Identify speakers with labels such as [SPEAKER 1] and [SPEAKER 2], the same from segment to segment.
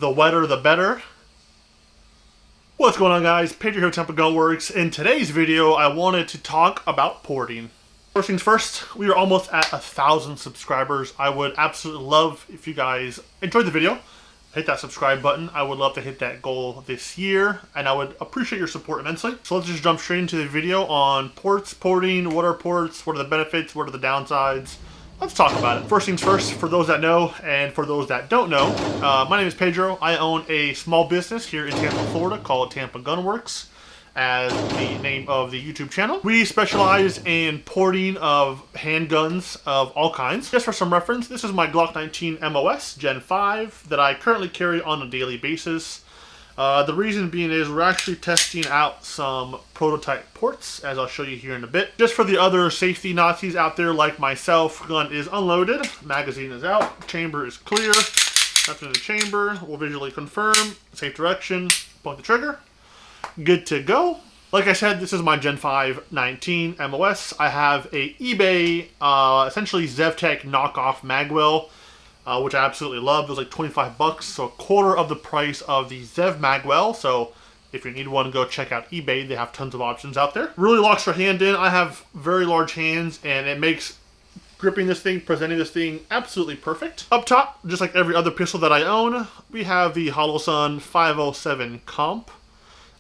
[SPEAKER 1] The wetter, the better. What's going on, guys? Pedro here, Tampa Gunworks. In today's video, I wanted to talk about porting. First things first, we are almost at 1,000 subscribers. I would absolutely love if you guys enjoyed the video. Hit that subscribe button. I would love to hit that goal this year, and I would appreciate your support immensely. So let's just jump straight into the video on porting. What are ports? What are the benefits? What are the downsides? Let's talk about it. First things first, for those that know and for those that don't know, my name is Pedro. I own a small business here in Tampa, Florida called Tampa Gunworks, as the name of the YouTube channel. We specialize in porting of handguns of all kinds. Just for some reference, this is my Glock 19 MOS Gen 5 that I currently carry on a daily basis. The reason being is we're actually testing out some prototype ports, as I'll show you here in a bit. Just for the other safety Nazis out there like myself, gun is unloaded, magazine is out, chamber is clear, nothing in the chamber, we'll visually confirm, safe direction, point the trigger, good to go. Like I said, this is my Gen 5 19 MOS. I have a eBay, essentially ZevTech knockoff magwell, which I absolutely love. It was like 25 bucks, so a quarter of the price of the Zev magwell. So if you need one, go check out eBay. They have tons of options out there. Really locks your hand in. I have very large hands, and it makes gripping this thing, presenting this thing, absolutely perfect. Up top, just like every other pistol that I own, we have the Holosun 507 Comp.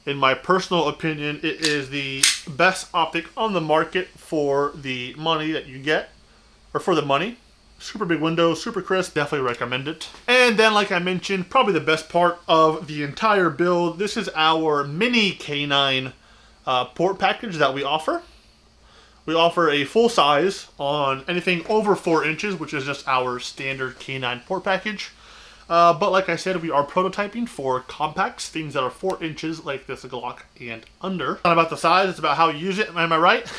[SPEAKER 1] In my personal opinion, it is the best optic on the market for the money that you get, or for the money. Super big window, super crisp, definitely recommend it. And then, like I mentioned, probably the best part of the entire build, this is our mini K9 port package that we offer. We offer a full size on anything over 4 inches, which is just our standard K9 port package. But like I said, we are prototyping for compacts, things that are 4 inches like this Glock and under. It's not about the size, it's about how you use it, am I right?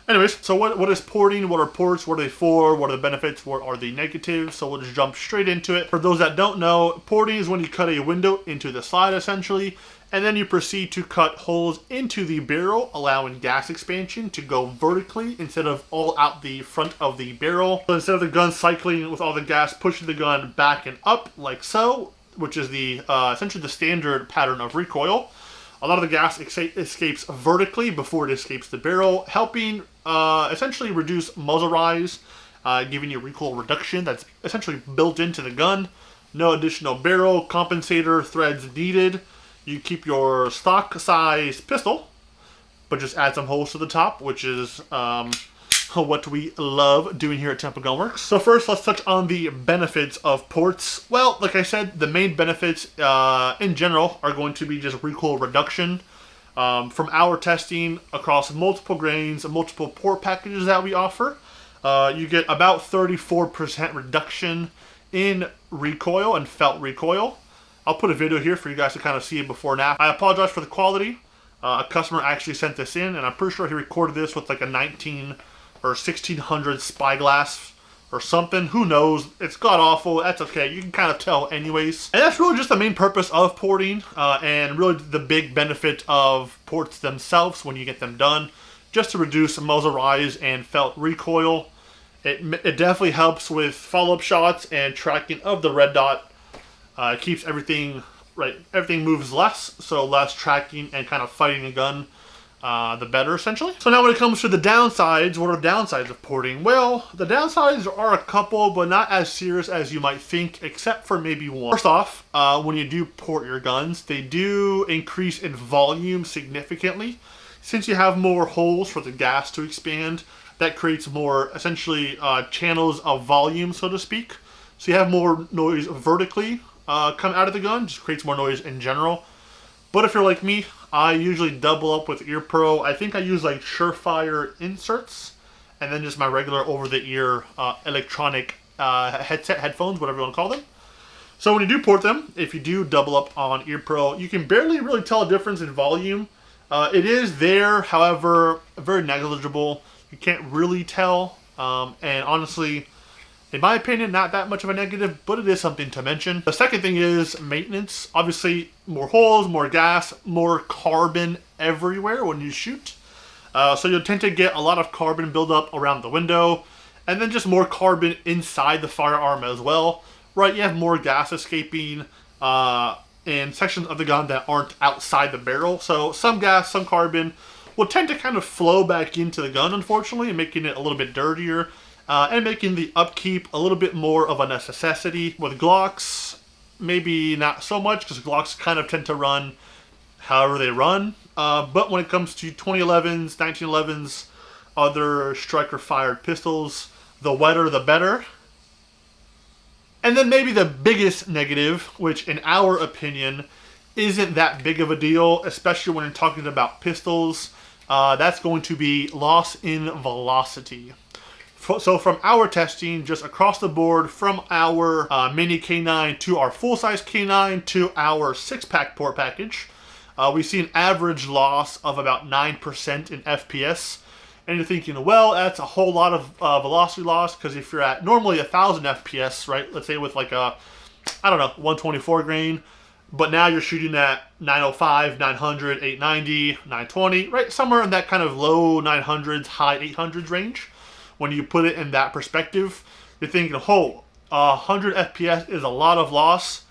[SPEAKER 1] Anyways, so what is porting? What are ports? What are they for? What are the benefits? What are the negatives? So we'll just jump straight into it. For those that don't know, porting is when you cut a window into the side, essentially, and then you proceed to cut holes into the barrel, allowing gas expansion to go vertically instead of all out the front of the barrel. So instead of the gun cycling with all the gas, pushing the gun back and up like so, which is the essentially the standard pattern of recoil. A lot of the gas escapes vertically before it escapes the barrel, helping essentially reduce muzzle rise, giving you recoil reduction that's essentially built into the gun. No additional barrel compensator threads needed. You keep your stock size pistol, but just add some holes to the top, which is what we love doing here at Tampa Gunworks. So first, let's touch on the benefits of ports. Well, like I said, the main benefits in general are going to be just recoil reduction. From our testing across multiple grains, multiple port packages that we offer, you get about 34% reduction in recoil and felt recoil. I'll put a video here for you guys to kind of see it before and after. I apologize for the quality. A customer actually sent this in, and I'm pretty sure he recorded this with like a 19 or 1600 Spyglass or something. Who knows? It's god awful. That's okay. You can kind of tell anyways. And that's really just the main purpose of porting, and really the big benefit of ports themselves when you get them done, just to reduce muzzle rise and felt recoil. It definitely helps with follow-up shots and tracking of the red dot. It keeps everything right. Everything moves less, so less tracking and kind of fighting a gun. The better, essentially. So now when it comes to the downsides, what are the downsides of porting? Well, the downsides are a couple, but not as serious as you might think, except for maybe one. First off, when you do port your guns, they do increase in volume significantly. Since you have more holes for the gas to expand, that creates more, essentially, channels of volume, so to speak. So you have more noise vertically come out of the gun, just creates more noise in general. But if you're like me, I usually double up with Ear Pro. I think I use like Surefire inserts, and then just my regular over-the-ear electronic headphones, whatever you want to call them. So when you do port them, if you do double up on Ear Pro, you can barely really tell a difference in volume. It is there, however, very negligible. You can't really tell, and honestly, in my opinion, not that much of a negative, but it is something to mention. The second thing is maintenance. Obviously, more holes, more gas, more carbon everywhere when you shoot. So you'll tend to get a lot of carbon buildup around the window, and then just more carbon inside the firearm as well. right? You have more gas escaping in sections of the gun that aren't outside the barrel. So some gas, some carbon will tend to kind of flow back into the gun, unfortunately, making it a little bit dirtier and making the upkeep a little bit more of a necessity. With Glocks, maybe not so much, because Glocks kind of tend to run however they run. But when it comes to 2011s, 1911s, other striker-fired pistols, the wetter the better. And then maybe the biggest negative, which in our opinion isn't that big of a deal, especially when you're talking about pistols, that's going to be loss in velocity. So from our testing, just across the board, from our mini K9 to our full-size K9 to our 6-pack port package, we see an average loss of about 9% in FPS. And you're thinking, well, that's a whole lot of velocity loss, because if you're at normally 1,000 FPS, right, let's say with like a, I don't know, 124 grain, but now you're shooting at 905, 900, 890, 920, right, somewhere in that kind of low 900s, high 800s range. When you put it in that perspective, you're thinking, oh, 100 FPS is a lot of loss.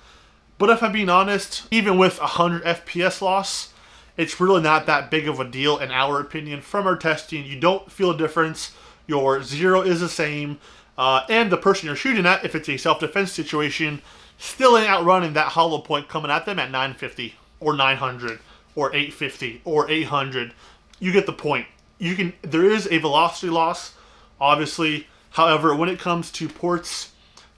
[SPEAKER 1] But if I'm being honest, even with 100 FPS loss, it's really not that big of a deal in our opinion. From our testing, you don't feel a difference. Your zero is the same. And the person you're shooting at, if it's a self-defense situation, still ain't outrunning that hollow point coming at them at 950 or 900 or 850 or 800. You get the point. There is a velocity loss, obviously. However, when it comes to ports,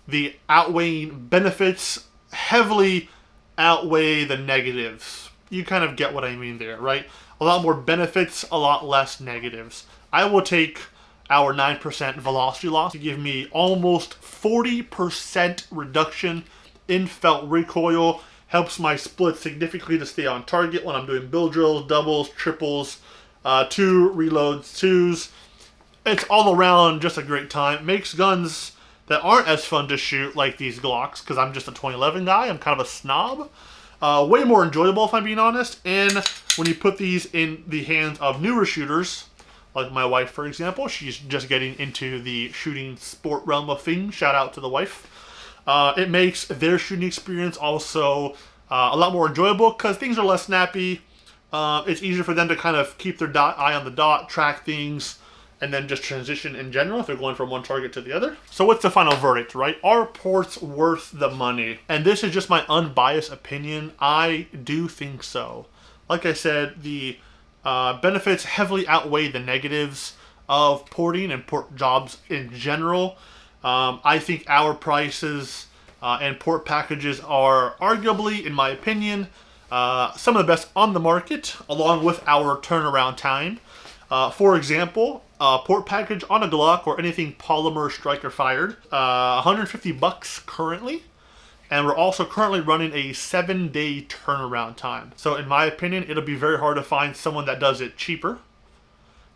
[SPEAKER 1] the outweighing benefits heavily outweigh the negatives. You kind of get what I mean there, right? A lot more benefits, a lot less negatives. I will take our 9% velocity loss to give me almost 40% reduction in felt recoil. Helps my split significantly to stay on target when I'm doing bill drills, doubles, triples, 2 reloads, 2s. It's all around just a great time. Makes guns that aren't as fun to shoot, like these Glocks, because I'm just a 2011 guy, I'm kind of a snob. Way more enjoyable, if I'm being honest. And when you put these in the hands of newer shooters, like my wife, for example, she's just getting into the shooting sport realm of things. Shout out to the wife. It makes their shooting experience also a lot more enjoyable, because things are less snappy. It's easier for them to kind of keep their eye on the dot, track things, and then just transition in general if they're going from one target to the other. So what's the final verdict, right? Are ports worth the money? And this is just my unbiased opinion. I do think so. Like I said, the benefits heavily outweigh the negatives of porting and port jobs in general. I think our prices and port packages are arguably, in my opinion, some of the best on the market, along with our turnaround time. For example, port package on a Glock or anything polymer striker fired, $150 currently, and we're also currently running a 7-day turnaround time. So in my opinion, it'll be very hard to find someone that does it cheaper,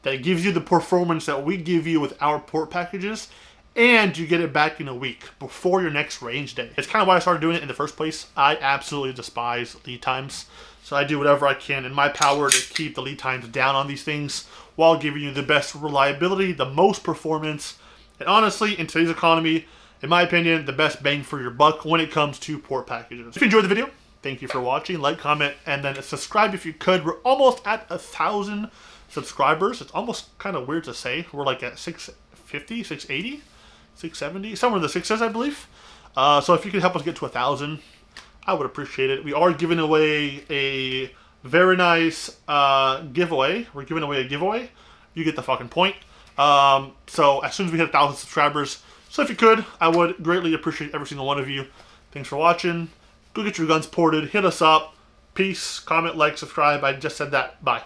[SPEAKER 1] that gives you the performance that we give you with our port packages, and you get it back in a week before your next range day. It's kind of why I started doing it in the first place. I absolutely despise lead times, so I do whatever I can in my power to keep the lead times down on these things while giving you the best reliability, the most performance, and honestly, in today's economy, in my opinion, the best bang for your buck when it comes to port packages. If you enjoyed the video, thank you for watching. Like, comment, and then subscribe if you could. We're almost at 1,000 subscribers. It's almost kind of weird to say. We're like at 650, 680, 670, somewhere in the sixes, I believe. So if you could help us get to 1,000, I would appreciate it. We are giving away a very nice giveaway. We're giving away a giveaway. You get the fucking point. So as soon as we hit 1,000 subscribers, so if you could, I would greatly appreciate every single one of you. Thanks for watching. Go get your guns ported. Hit us up. Peace. Comment, like, subscribe. I just said that. Bye.